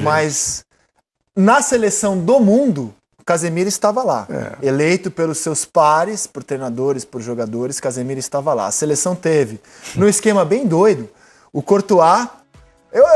Mas na seleção do mundo, Casemiro estava lá. Eleito pelos seus pares, por treinadores, por jogadores, Casemiro estava lá. A seleção teve, num esquema bem doido, o Courtois.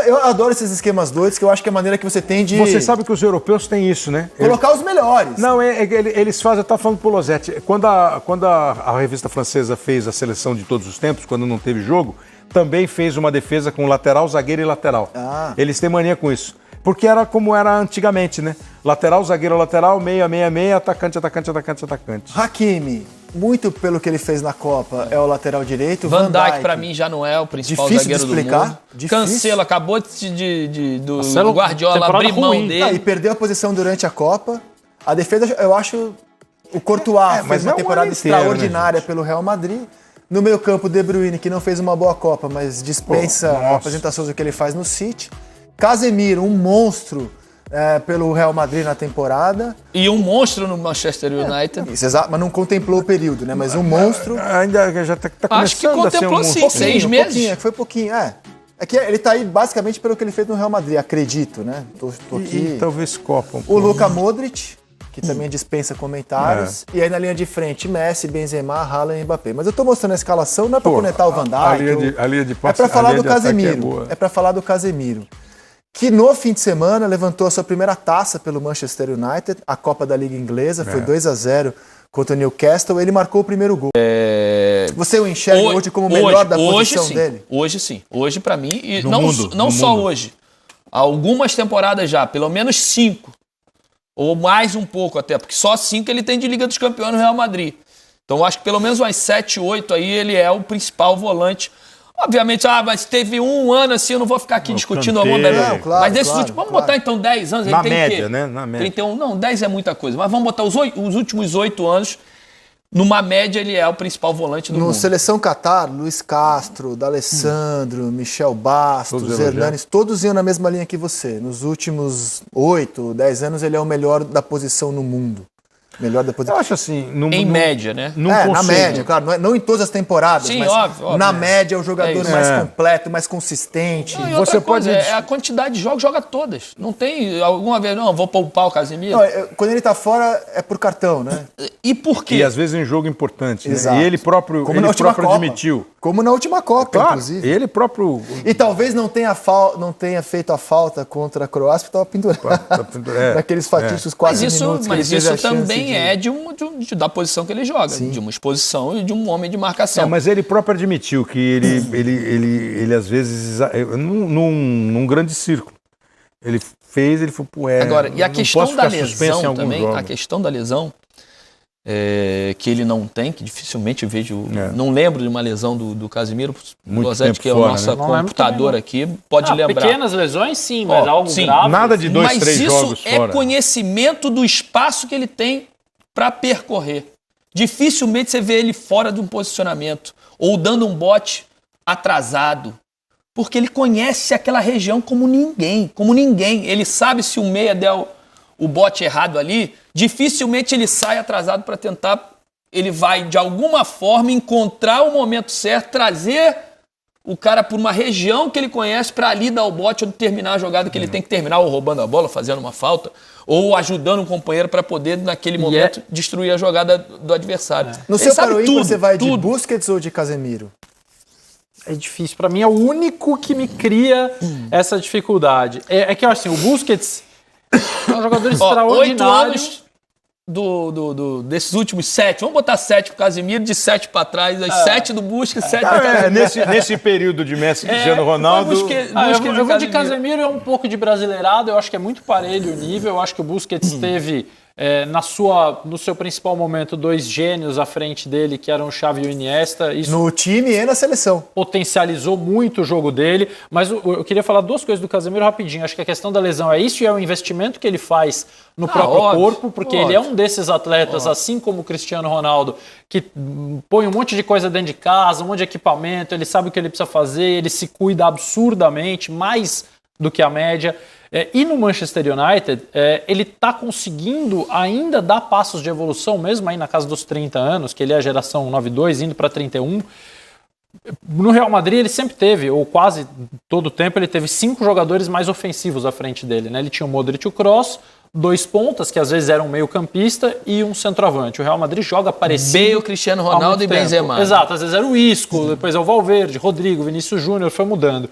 Eu adoro esses esquemas doidos, que eu acho que é a maneira que você tem de... Você sabe que os europeus têm isso, né? Colocar os melhores. Não, eles fazem... Eu estava falando pro Losetti. Quando a revista francesa fez a seleção de todos os tempos, quando não teve jogo, também fez uma defesa com lateral, zagueiro e lateral. Eles têm mania com isso. Porque era como era antigamente, né? Lateral, zagueiro, lateral, meia, meia, meia, atacante, atacante, atacante, atacante. Hakimi, muito pelo que ele fez na Copa, é o lateral direito. Van Dijk, pra mim, já não é o principal zagueiro do mundo. Cancelo, acabou do Guardiola abrir mão dele. E perdeu a posição durante a Copa. A defesa, eu acho, o Courtois fez uma temporada extraordinária pelo Real Madrid. No meio campo, De Bruyne, que não fez uma boa Copa, mas dispensa apresentações do que ele faz no City. Casemiro, um monstro pelo Real Madrid na temporada. E um monstro no Manchester United. Isso, exato, mas não contemplou o período, né? Mas um monstro... Ainda já tá começando acho que contemplou sim, 6 meses. Foi pouquinho, É que ele tá aí basicamente pelo que ele fez no Real Madrid, acredito, né? Tô aqui... E talvez Copa. O Luka Modric, que também dispensa comentários. E aí na linha de frente, Messi, Benzema, Haaland e Mbappé. Mas eu tô mostrando a escalação, não é pra conectar o Van Dijk. A linha de passe, é pra falar do Casemiro. É pra falar do Casemiro. Que no fim de semana levantou a sua primeira taça pelo Manchester United, a Copa da Liga Inglesa, foi 2-0 contra o Newcastle, ele marcou o primeiro gol. Você o enxerga hoje como o melhor da posição dele? Hoje sim, hoje pra mim, e não só hoje, há algumas temporadas já, pelo menos 5, ou mais um pouco até, porque só 5 ele tem de Liga dos Campeões no Real Madrid. Então acho que pelo menos umas 7, 8 aí ele é o principal volante. Obviamente, mas teve um ano assim, eu não vou ficar aqui discutindo a onda. Mas desses últimos, vamos botar então 10 anos. Na média, né? Na média. 31, não, 10 é muita coisa. Mas vamos botar os últimos 8 anos, numa média ele é o principal volante do mundo. No Seleção Qatar, Luiz Castro, D'Alessandro, Michel Bastos, Hernanes, todos iam na mesma linha que você. Nos últimos 8, 10 anos ele é o melhor da posição no mundo. Melhor da posição. Eu acho assim... Em média, né? Na média, claro. Não em todas as temporadas, sim, mas óbvio, na média é o jogador mais completo, mais consistente. Não, você pode a quantidade de jogos, joga todas. Não tem alguma vez, vou poupar o Casemiro. Não, quando ele tá fora, é por cartão, né? E por quê? E às vezes em jogo importante. Né? Exato. E ele próprio admitiu. Como na última Copa, inclusive. Ele próprio... E talvez não tenha feito a falta contra a Croácia, porque estava pendurado. Daqueles fatídicos 4 minutos. Mas isso também é da posição que ele joga, de uma exposição e de um homem de marcação. Mas ele próprio admitiu que ele às vezes, num grande círculo, ele falou, Agora, e a questão da lesão também, a questão da lesão, que ele não tem, que dificilmente vejo, não lembro de uma lesão do Casemiro, o Losetti, que é o nosso computador aqui, pode lembrar. Pequenas lesões, sim, mas algo grave. Nada de 2, 3 jogos fora. Mas isso é conhecimento do espaço que ele tem para percorrer. Dificilmente você vê ele fora de um posicionamento ou dando um bote atrasado, porque ele conhece aquela região como ninguém. Ele sabe se o meia der o bote errado ali, dificilmente ele sai atrasado para tentar, ele vai de alguma forma encontrar o momento certo, trazer o cara por uma região que ele conhece para ali dar o bote ou terminar a jogada que ele tem que terminar, ou roubando a bola, fazendo uma falta, ou ajudando um companheiro para poder, naquele momento, destruir a jogada do adversário. No seu Paroim, você vai de Busquets ou de Casemiro? É difícil. Para mim, é o único que me cria essa dificuldade. É que, assim, o Busquets é um jogador extraordinário. 8 anos desses últimos 7, vamos botar 7 pro Casemiro, de 7 para trás, 7 do Busquets, 7 do Casemiro. Nesse período de Messi e Cristiano Ronaldo... Eu vou de Casemiro, é um pouco de brasileirado, eu acho que é muito parelho o nível, eu acho que o Busquets teve... no seu principal momento, 2 gênios à frente dele, que eram o Xavi e o Iniesta. Isso no time e na seleção. Potencializou muito o jogo dele. Mas eu queria falar 2 coisas do Casemiro rapidinho. Acho que a questão da lesão é isso e é o investimento que ele faz no próprio corpo, porque ele é um desses atletas, assim como o Cristiano Ronaldo, que põe um monte de coisa dentro de casa, um monte de equipamento, ele sabe o que ele precisa fazer, ele se cuida absurdamente, mais do que a média. E no Manchester United, ele está conseguindo ainda dar passos de evolução, mesmo aí na casa dos 30 anos, que ele é a geração 92, indo para 31, No Real Madrid ele sempre teve, ou quase todo o tempo, ele teve 5 jogadores mais ofensivos à frente dele, né? Ele tinha o Modric e o Kroos, 2 pontas, que às vezes eram meio campista, e um centroavante. O Real Madrid joga parecido. Bale, Cristiano Ronaldo e Benzema. Exato, às vezes era o Isco, depois é o Valverde, Rodrigo, Vinícius Júnior, foi mudando.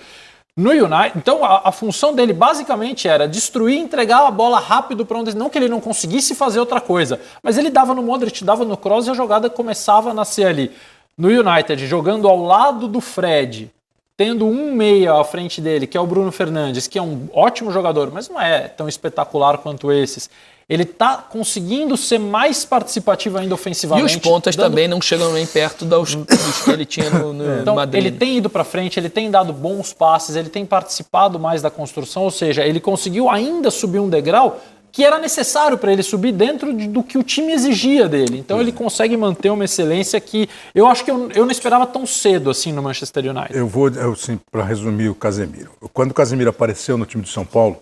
No United, então a função dele basicamente era destruir e entregar a bola rápido para onde, não que ele não conseguisse fazer outra coisa, mas ele dava no Modric, dava no Kroos e a jogada começava a nascer ali. No United, jogando ao lado do Fred, tendo um meia à frente dele, que é o Bruno Fernandes, que é um ótimo jogador, mas não é tão espetacular quanto esses. Ele está conseguindo ser mais participativo ainda ofensivamente. E os pontas também não chegam nem perto dos que ele tinha no então, Madrid. Ele tem ido para frente, ele tem dado bons passes, ele tem participado mais da construção, ou seja, ele conseguiu ainda subir um degrau que era necessário para ele subir dentro do que o time exigia dele. Então ele consegue manter uma excelência que eu acho que eu não esperava tão cedo assim no Manchester United. Assim, para resumir o Casemiro. Quando o Casemiro apareceu no time de São Paulo,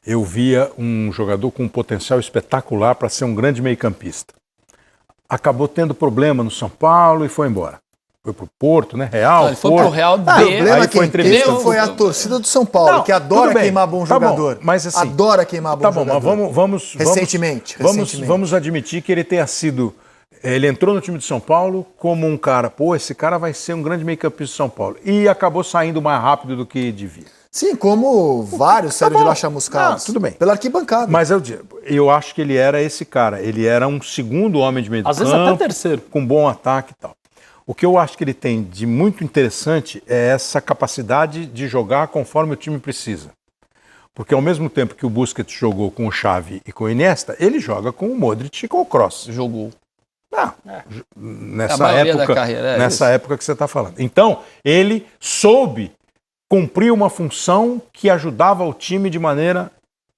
eu via um jogador com um potencial espetacular para ser um grande meio-campista. Acabou tendo problema no São Paulo e foi embora. Foi pro Porto, né? Real. Ele foi pro Real B. O problema quem teve foi a torcida do São Paulo, que adora queimar bom jogador. Bom, mas assim, adora queimar bom jogador. Tá bom, mas vamos recentemente. Vamos admitir que ele tenha sido... Ele entrou no time de São Paulo como um cara, esse cara vai ser um grande meio-campista de São Paulo. E acabou saindo mais rápido do que devia. Sim, como vários saíram de lá chamuscados. Tudo bem. Pela arquibancada. Mas eu acho que ele era esse cara. Ele era um segundo homem de meio do campo. Às vezes até terceiro. Com bom ataque e tal. O que eu acho que ele tem de muito interessante é essa capacidade de jogar conforme o time precisa. Porque ao mesmo tempo que o Busquets jogou com o Xavi e com o Iniesta, ele joga com o Modric e com o Kroos. Jogou. Nessa época que você está falando. Então, ele soube cumprir uma função que ajudava o time de maneira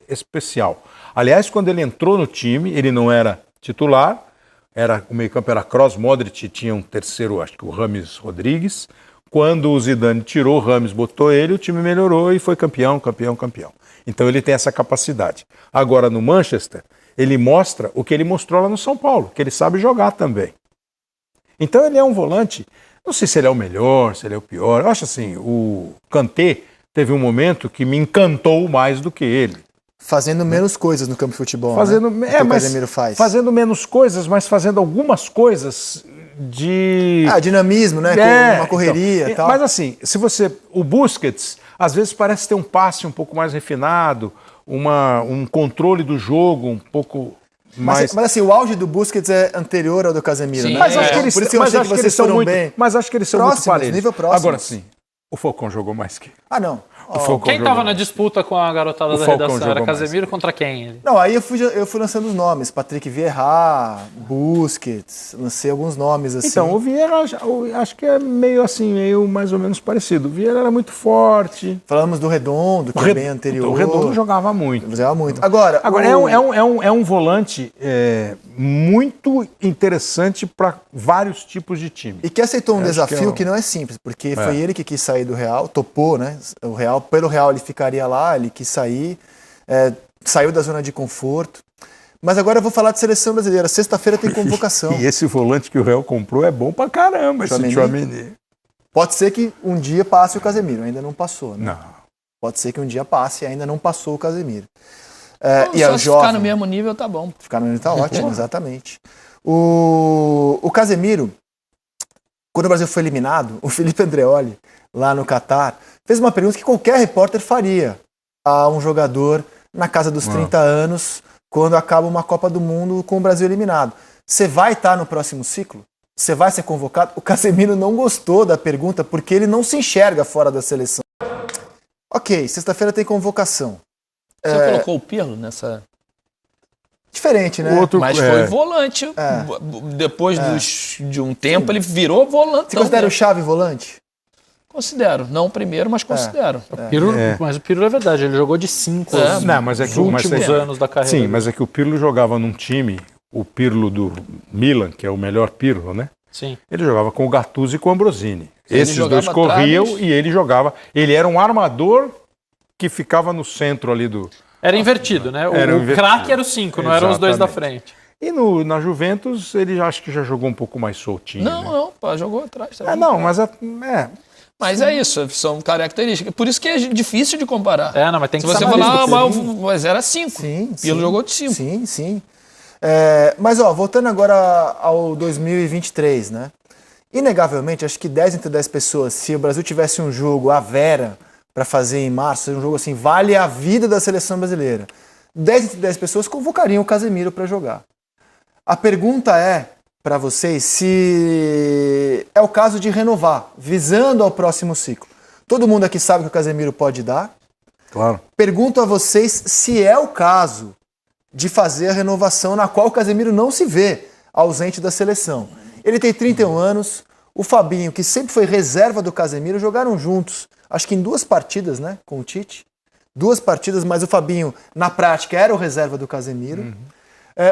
especial. Aliás, quando ele entrou no time, ele não era titular, o meio-campo era Kroos, Modric, tinha um terceiro, acho que o Rames Rodrigues. Quando o Zidane tirou o Rames, botou ele, o time melhorou e foi campeão. Então ele tem essa capacidade. Agora, no Manchester, ele mostra o que ele mostrou lá no São Paulo, que ele sabe jogar também. Então ele é um volante, não sei se ele é o melhor, se ele é o pior. Eu acho assim, o Kanté teve um momento que me encantou mais do que ele. Fazendo menos coisas no campo de futebol, fazendo, né? O Casemiro faz. Fazendo menos coisas, mas fazendo algumas coisas de... dinamismo, né? Uma correria e tal. Mas assim, o Busquets, às vezes parece ter um passe um pouco mais refinado, um controle do jogo um pouco mais... Mas assim, o auge do Busquets é anterior ao do Casemiro, né? Mas acho que eles, por isso que eu achei que vocês foram muito bem. Mas acho que eles são próximos, muito parelhos. Nível próximo. Agora sim, o Falcão jogou mais que... não. Quem estava na disputa com a garotada da redação? Era Casemiro contra quem? Não, aí eu fui lançando os nomes. Patrick Vieira, Busquets, lancei alguns nomes assim. Então, o Vieira acho que é meio mais ou menos parecido. O Vieira era muito forte. Falamos do Redondo, que é bem anterior. O Redondo jogava muito. Agora é um volante muito interessante para vários tipos de time. E que aceitou um desafio que não é simples, porque foi ele que quis sair do Real, topou, né? O Real, pelo Real ele ficaria lá, ele quis sair, saiu da zona de conforto. Mas agora eu vou falar de seleção brasileira. Sexta-feira tem convocação. E esse volante que o Real comprou é bom pra caramba, esse Tchouaméni. Pode ser que um dia passe o Casemiro, ainda não passou, né? Não. Pode ser que um dia passe e ainda não passou o Casemiro. Se ficar no mesmo nível, tá bom. Ficar no nível tá ótimo, exatamente. O Casemiro, quando o Brasil foi eliminado, o Felipe Andreoli, lá no Catar, fez uma pergunta que qualquer repórter faria a um jogador na casa dos 30 anos, quando acaba uma Copa do Mundo com o Brasil eliminado. Você vai estar no próximo ciclo? Você vai ser convocado? O Casemiro não gostou da pergunta porque ele não se enxerga fora da seleção. Ok, sexta-feira tem convocação. Você colocou o Pirlo nessa... Diferente, né? Mas foi volante. Depois de um tempo, ele virou volante. Você considera o Xavi volante? Considero. Não o primeiro, mas considero. Mas o Pirlo é verdade, ele jogou de 5 nos últimos anos da carreira. Sim, mas é que o Pirlo jogava num time, o Pirlo do Milan, que é o melhor Pirlo, né? Sim. Ele jogava com o Gattuso e com o Ambrosini. Esses dois corriam e ele jogava. Ele era um armador que ficava no centro ali do... Era invertido, né? O craque era o 5, não eram os dois da frente. E na Juventus, ele acho que já jogou um pouco mais soltinho. Não, jogou atrás. Mas é isso, são características. Por isso que é difícil de comparar. Mas tem que Se você falar, mas era 5. Pirlo jogou de 5. Sim. Mas, voltando agora ao 2023, né? Inegavelmente, acho que 10 entre 10 pessoas, se o Brasil tivesse um jogo à Vera para fazer em março, um jogo assim, vale a vida da seleção brasileira, 10 entre 10 pessoas convocariam o Casemiro para jogar. A pergunta é, para vocês, se é o caso de renovar, visando ao próximo ciclo. Todo mundo aqui sabe que o Casemiro pode dar. Claro. Pergunto a vocês se é o caso de fazer a renovação na qual o Casemiro não se vê ausente da seleção. Ele tem 31 anos, o Fabinho, que sempre foi reserva do Casemiro, jogaram juntos, acho que em 2 partidas, né, com o Tite. 2 partidas, mas o Fabinho, na prática, era o reserva do Casemiro.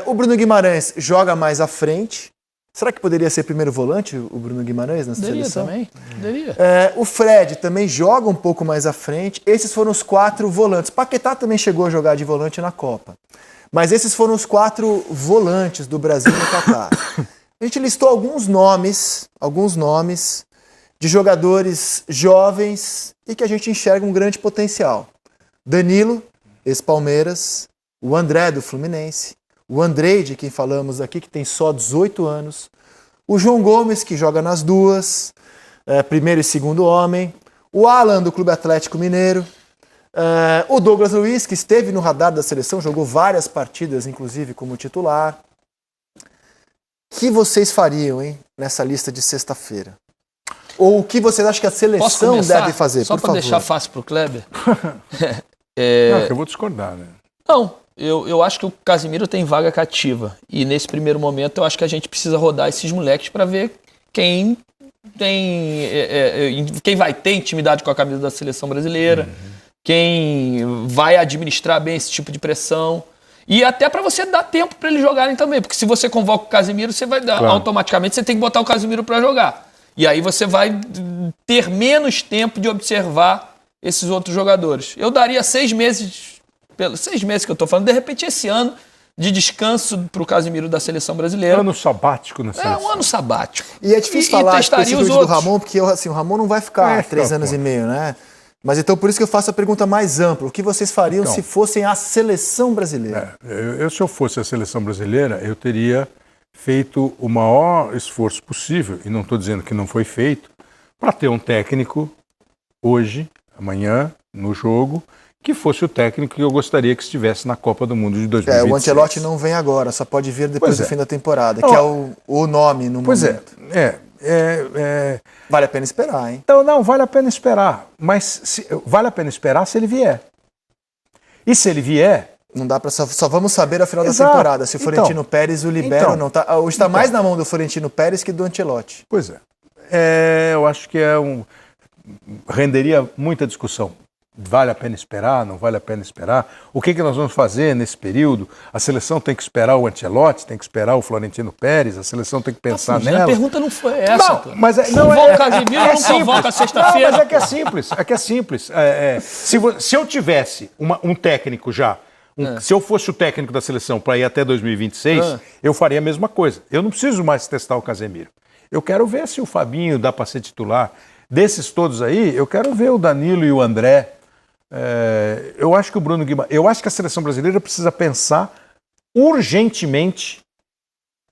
O Bruno Guimarães joga mais à frente. Será que poderia ser primeiro volante o Bruno Guimarães nessa seleção? Poderia. O Fred também joga um pouco mais à frente. Esses foram os 4 volantes. Paquetá também chegou a jogar de volante na Copa. Mas esses foram os 4 volantes do Brasil no Catar. A gente listou alguns nomes de jogadores jovens e que a gente enxerga um grande potencial. Danilo, ex-Palmeiras, o André do Fluminense, o Andrei, de quem falamos aqui, que tem só 18 anos, o João Gomes, que joga nas 2, primeiro e segundo homem, o Alan do Clube Atlético Mineiro, o Douglas Luiz, que esteve no radar da seleção, jogou várias partidas, inclusive como titular. O que vocês fariam, hein, nessa lista de sexta-feira? Ou o que vocês acham que a seleção deve fazer, só para deixar fácil para o Kleber? Não, eu vou discordar, né? Não, eu acho que o Casemiro tem vaga cativa. E nesse primeiro momento eu acho que a gente precisa rodar esses moleques para ver quem vai ter intimidade com a camisa da seleção brasileira, quem vai administrar bem esse tipo de pressão. E até para você dar tempo para eles jogarem também. Porque se você convoca o Casemiro, você vai dar, automaticamente você tem que botar o Casemiro para jogar. E aí você vai ter menos tempo de observar esses outros jogadores. Eu daria 6 meses, pelos 6 meses que eu estou falando, de repente esse ano de descanso para o Casemiro da seleção brasileira. Ano sabático na seleção. Um ano sabático. E é difícil falar especificamente do Ramon, porque o Ramon não vai ficar 3 anos e meio, né? Mas então por isso que eu faço a pergunta mais ampla. O que vocês fariam se fossem a seleção brasileira? Se eu fosse a seleção brasileira, eu teria feito o maior esforço possível, e não estou dizendo que não foi feito, para ter um técnico hoje, amanhã, no jogo, que fosse o técnico que eu gostaria que estivesse na Copa do Mundo de 2026. O Ancelotti não vem agora, só pode vir depois do fim da temporada, que é o nome no momento. Vale a pena esperar, hein? Então, não, vale a pena esperar. Mas vale a pena esperar se ele vier. E se ele vier... Não dá para só vamos saber ao final da temporada se o Florentino Pérez o libera ou não. Hoje está mais na mão do Florentino Pérez que do Ancelotti. Pois eu acho que renderia muita discussão. Vale a pena esperar? Não vale a pena esperar? O que nós vamos fazer nesse período? A seleção tem que esperar o Ancelotti, tem que esperar o Florentino Pérez, a seleção tem que pensar nela. A pergunta não foi essa. Convoca o Casemiro ou não convoca sexta-feira? Não, mas é que é simples. Se eu tivesse um técnico já, se eu fosse o técnico da seleção para ir até 2026, eu faria a mesma coisa. Eu não preciso mais testar o Casemiro. Eu quero ver se o Fabinho dá para ser titular. Desses todos aí, eu quero ver o Danilo e o André. Eu acho que o Bruno Guimarães, eu acho que a seleção brasileira precisa pensar urgentemente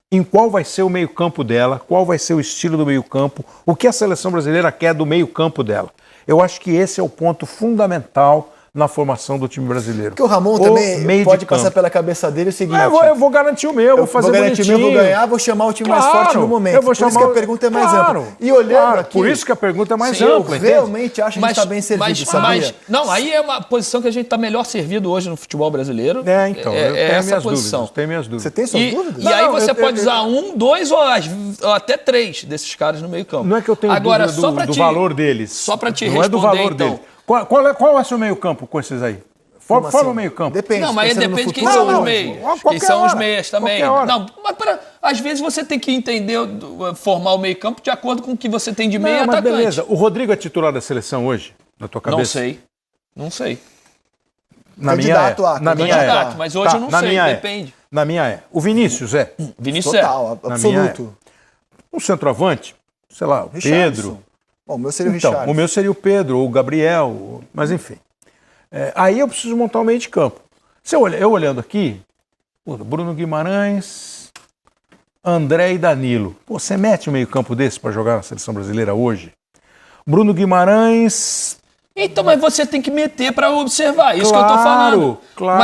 em qual vai ser o meio-campo dela, qual vai ser o estilo do meio-campo, o que a seleção brasileira quer do meio-campo dela. Eu acho que esse é o ponto fundamental na formação do time brasileiro. Porque o Ramon também pode passar pela cabeça dele o seguinte... Eu vou garantir o meu, vou fazer bonitinho. Vou ganhar, vou chamar o time mais forte no momento. Por isso que a pergunta é mais ampla. E olhando aqui... Por isso que a pergunta é mais ampla. Eu realmente acho que a gente está bem servido, sabia? Não, aí é uma posição que a gente está melhor servido hoje no futebol brasileiro. Eu tenho essa posição. Tenho minhas dúvidas. Você tem suas dúvidas? E aí você pode usar 1, 2 ou até 3 desses caras no meio campo. Não é que eu tenho dúvida do valor deles. Só para te responder, não é do valor deles. Qual é o seu meio campo com esses aí? Forma o meio campo. Depende. Não, mas depende de quem são os meios. Quem são os meias também. Não, mas às vezes você tem que entender, formar o meio campo de acordo com o que você tem de meio e atacante. Beleza. O Rodrigo é titular da seleção hoje, na tua cabeça? Não sei. Na minha mas hoje eu não sei, depende. Na minha é. O Vinícius é. Vinícius Total, Na absoluto. Um centroavante, sei lá, o Pedro. Bom, o meu seria o Então, Richarlison. o meu seria o Pedro, ou o Gabriel, mas enfim. Aí eu preciso montar o meio de campo. Eu olhando aqui, Bruno Guimarães, André e Danilo. Pô, você mete um meio campo desse para jogar na seleção brasileira hoje? Bruno Guimarães... Então, mas você tem que meter para observar, isso que eu tô falando. Claro,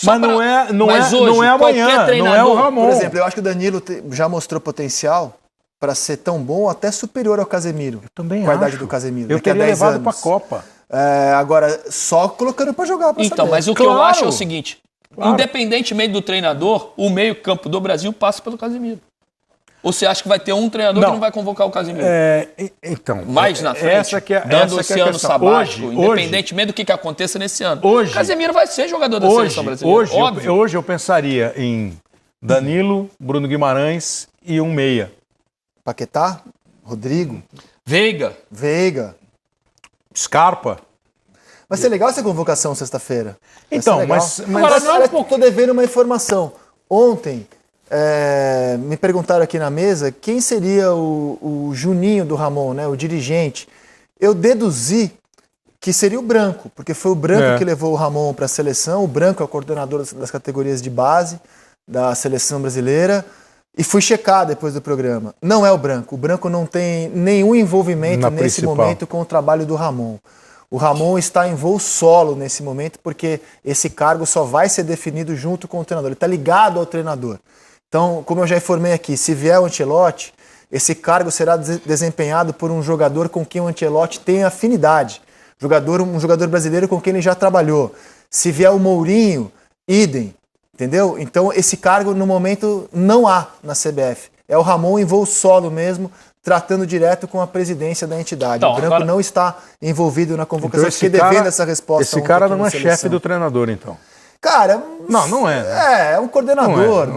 mas não é hoje, amanhã, não é o Ramon. Por exemplo, eu acho que o Danilo já mostrou potencial para ser tão bom ou até superior ao Casemiro. Eu também acho. Com a idade do Casemiro. Eu teria levado para a Copa. Agora, só colocando para jogar para Então, saber. mas o que eu acho é o seguinte, independentemente do treinador, o meio-campo do Brasil passa pelo Casemiro. Ou você acha que vai ter um treinador que não vai convocar o Casemiro? Então, mais na frente, dando esse ano sabático, independentemente do que aconteça nesse ano. O Casemiro vai ser jogador da seleção brasileira, hoje eu pensaria em Danilo, Bruno Guimarães e um meia. Paquetá, Rodrigo, Veiga, Scarpa. Vai ser legal essa convocação sexta-feira. Então, mas agora não é um pouco. Tô devendo uma informação. Ontem me perguntaram aqui na mesa quem seria o Juninho do Ramon, né, o dirigente. Eu deduzi que seria o Branco, porque foi o Branco que levou o Ramon para a seleção. O Branco é o coordenador das categorias de base da seleção brasileira. E fui checar depois do programa. Não é o Branco. O Branco não tem nenhum envolvimento nesse momento com o trabalho do Ramon. O Ramon está em voo solo nesse momento porque esse cargo só vai ser definido junto com o treinador. Ele está ligado ao treinador. Então, como eu já informei aqui, se vier o Ancelotti, esse cargo será desempenhado por um jogador com quem o Ancelotti tem afinidade. Um jogador brasileiro com quem ele já trabalhou. Se vier o Mourinho, idem. Entendeu? Então, esse cargo, no momento, não há na CBF. É o Ramon em voo solo mesmo, tratando direto com a presidência da entidade. Então, o Branco não está envolvido na convocação. Então, devendo essa resposta. Esse cara não é chefe do treinador, então. Cara... Não é. Né? É um coordenador.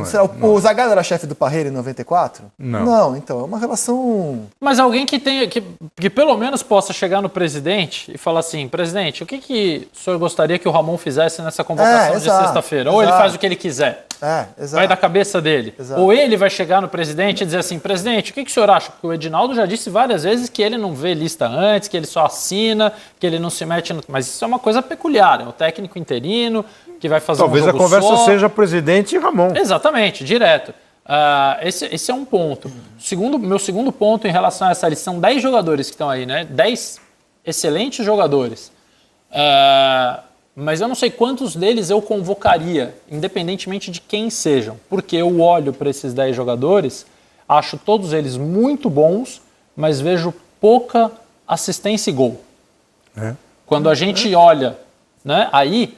O Zagallo era chefe do Parreira em 94? Não, então, é uma relação... Mas alguém que tenha, que pelo menos possa chegar no presidente e falar assim, presidente, o que o senhor gostaria que o Ramon fizesse nessa convocação de sexta-feira? Ou ele faz o que ele quiser? Vai da cabeça dele. Ou ele vai chegar no presidente e dizer assim, presidente, o que o senhor acha? Porque o Edinaldo já disse várias vezes que ele não vê lista antes, que ele só assina, que ele não se mete no... Mas isso é uma coisa peculiar, é o técnico interino que vai fazer Talvez um jogo a conversa só. seja presidente e Ramon. Exatamente, direto. Esse é um ponto. Meu segundo ponto em relação a essa lista, são 10 jogadores que estão aí, né? 10 excelentes jogadores. Mas eu não sei quantos deles eu convocaria, independentemente de quem sejam. Porque eu olho para esses 10 jogadores, acho todos eles muito bons, mas vejo pouca assistência e gol. Quando a gente olha, né, aí...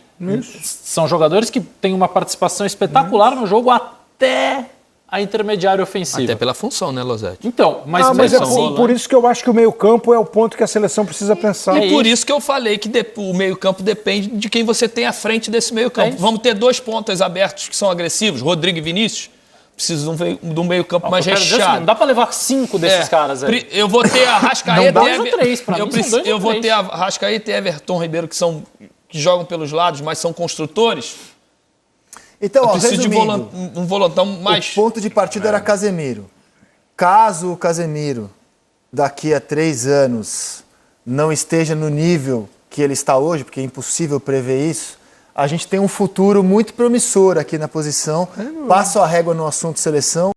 São jogadores que têm uma participação espetacular no jogo até a intermediária ofensiva. Até pela função, né, Losetti? Então, mas por isso que eu acho que o meio-campo é o ponto que a seleção precisa pensar. E por isso que eu falei que o meio-campo depende de quem você tem à frente desse meio-campo. Vamos ter 2 pontas abertos que são agressivos, Rodrigo e Vinícius. Preciso de um meio-campo mais recheado. Não dá para levar 5 desses caras aí. Eu vou ter a Arrascaeta eu vou ter a Arrascaeta e Everton Ribeiro, que jogam pelos lados, mas são construtores. Então, eu preciso de um volantão mais... O ponto de partida era Casemiro. Caso o Casemiro, daqui a 3 anos, não esteja no nível que ele está hoje, porque é impossível prever isso, a gente tem um futuro muito promissor aqui na posição. Passo a régua no assunto seleção.